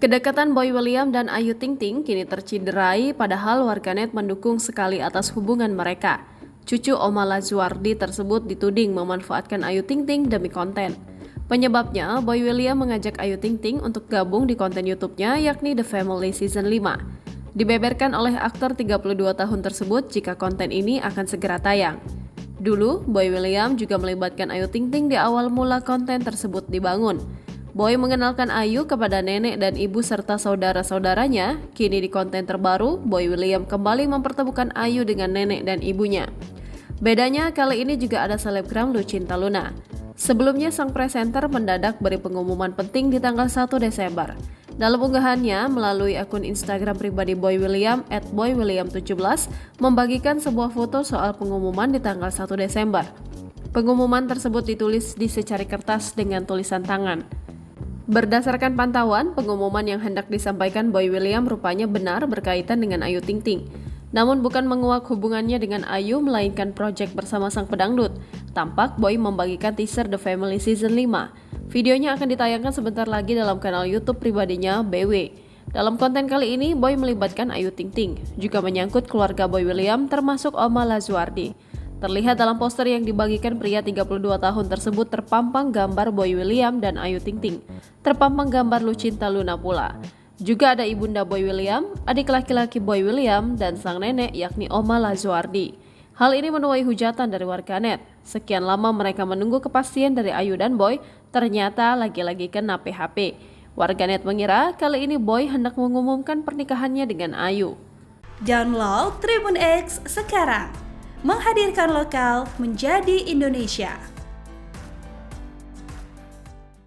Kedekatan Boy William dan Ayu Ting Ting kini terciderai padahal warganet mendukung sekali atas hubungan mereka. Cucu Oma Lazuardi tersebut dituding memanfaatkan Ayu Ting Ting demi konten. Penyebabnya, Boy William mengajak Ayu Ting Ting untuk gabung di konten YouTube-nya yakni The Family Season 5. Dibeberkan oleh aktor 32 tahun tersebut jika konten ini akan segera tayang. Dulu, Boy William juga melibatkan Ayu Ting Ting di awal mula konten tersebut dibangun. Boy mengenalkan Ayu kepada nenek dan ibu serta saudara-saudaranya. Kini di konten terbaru, Boy William kembali mempertemukan Ayu dengan nenek dan ibunya. Bedanya kali ini juga ada selebgram Lucinta Luna. Sebelumnya sang presenter mendadak beri pengumuman penting di tanggal 1 Desember. Dalam unggahannya melalui akun Instagram pribadi Boy William @boywilliam17 membagikan sebuah foto soal pengumuman di tanggal 1 Desember. Pengumuman tersebut ditulis di secari kertas dengan tulisan tangan. Berdasarkan pantauan, pengumuman yang hendak disampaikan Boy William rupanya benar berkaitan dengan Ayu Ting Ting. Namun bukan menguak hubungannya dengan Ayu melainkan proyek bersama sang pedangdut. Tampak Boy membagikan teaser The Family Season 5. Videonya akan ditayangkan sebentar lagi dalam kanal YouTube pribadinya BW. Dalam konten kali ini, Boy melibatkan Ayu Ting Ting, juga menyangkut keluarga Boy William termasuk Oma Lazuardi. Terlihat dalam poster yang dibagikan pria 32 tahun tersebut terpampang gambar Boy William dan Ayu Ting Ting. Terpampang gambar Lucinta Luna pula. Juga ada ibunda Boy William, adik laki-laki Boy William, dan sang nenek yakni Oma Lazuardi. Hal ini menuai hujatan dari warganet. Sekian lama mereka menunggu kepastian dari Ayu dan Boy, ternyata lagi-lagi kena PHP. Warganet mengira kali ini Boy hendak mengumumkan pernikahannya dengan Ayu. Download Tribun X sekarang. Menghadirkan lokal menjadi Indonesia.